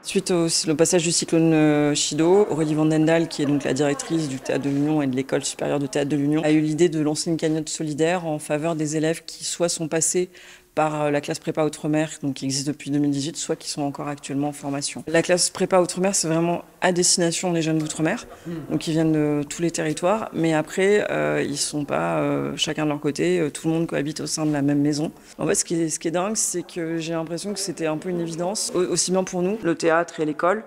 Suite au passage du cyclone Chido, Aurélie Vandendal, qui est donc la directrice du Théâtre de l'Union et de l'École supérieure de théâtre de l'Union, a eu l'idée de lancer une cagnotte solidaire en faveur des élèves qui soit sont passés par la classe prépa Outre-mer, donc qui existe depuis 2018, soit qui sont encore actuellement en formation. La classe prépa Outre-mer, c'est vraiment à destination des jeunes d'Outre-mer, donc ils viennent de tous les territoires, mais après, ils sont pas chacun de leur côté, tout le monde cohabite au sein de la même maison. En fait, ce qui est dingue, c'est que j'ai l'impression que c'était un peu une évidence, aussi bien pour nous, le théâtre et l'école,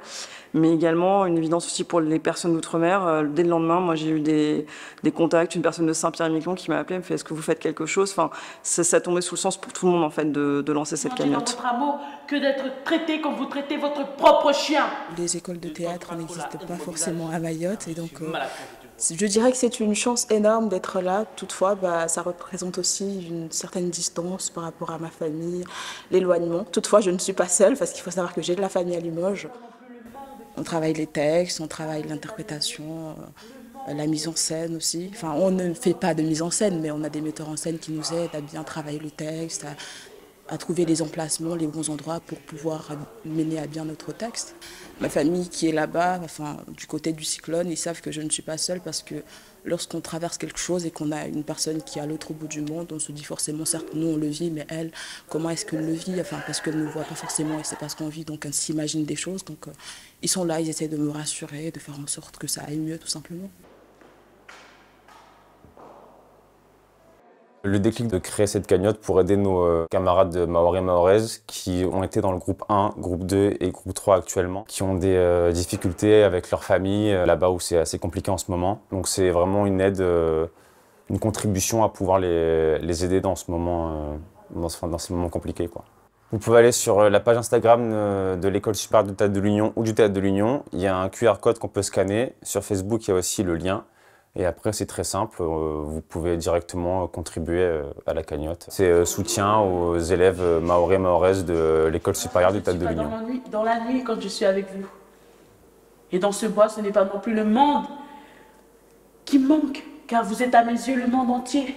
mais également une évidence aussi pour les personnes d'outre-mer. Dès le lendemain, moi j'ai eu des contacts, une personne de Saint-Pierre-et-Miquelon qui m'a appelé, me fait est-ce que vous faites quelque chose? Enfin, ça tombait sous le sens pour tout le monde en fait de lancer cette cagnotte. Votre amour que d'être traité comme vous traitez votre propre chien. Les écoles de théâtre n'existent pas forcément à Mayotte et donc je dirais que c'est une chance énorme d'être là. Toutefois, ça représente aussi une certaine distance par rapport à ma famille, l'éloignement. Toutefois, je ne suis pas seule parce qu'il faut savoir que j'ai de la famille à Limoges. On travaille les textes, on travaille l'interprétation, la mise en scène aussi. Enfin, on ne fait pas de mise en scène, mais on a des metteurs en scène qui nous aident à bien travailler le texte, à trouver les emplacements, les bons endroits pour pouvoir mener à bien notre texte. Ma famille qui est là-bas, enfin, du côté du cyclone, ils savent que je ne suis pas seule parce que lorsqu'on traverse quelque chose et qu'on a une personne qui est à l'autre bout du monde, on se dit forcément, certes, nous on le vit, mais elle, comment est-ce qu'elle le vit? Enfin, parce qu'elle ne voit pas forcément et c'est pas ce qu'on vit, donc elle s'imagine des choses. Donc ils sont là, ils essaient de me rassurer, de faire en sorte que ça aille mieux, tout simplement. Le déclic de créer cette cagnotte pour aider nos camarades mahorais et mahoraises qui ont été dans le groupe 1, groupe 2 et groupe 3 actuellement, qui ont des difficultés avec leur famille, là-bas où c'est assez compliqué en ce moment. Donc c'est vraiment une aide, une contribution à pouvoir les aider dans ce moment, dans ces moments compliqués, quoi. Vous pouvez aller sur la page Instagram de l'École supérieure du Théâtre de l'Union ou du Théâtre de l'Union. Il y a un QR code qu'on peut scanner. Sur Facebook, il y a aussi le lien. Et après, c'est très simple, vous pouvez directement contribuer à la cagnotte. C'est soutien aux élèves mahorais et mahoraises de l'École supérieure du Théâtre de l'Union. Dans la nuit, quand je suis avec vous. Et dans ce bois, ce n'est pas non plus le monde qui manque, car vous êtes à mes yeux le monde entier.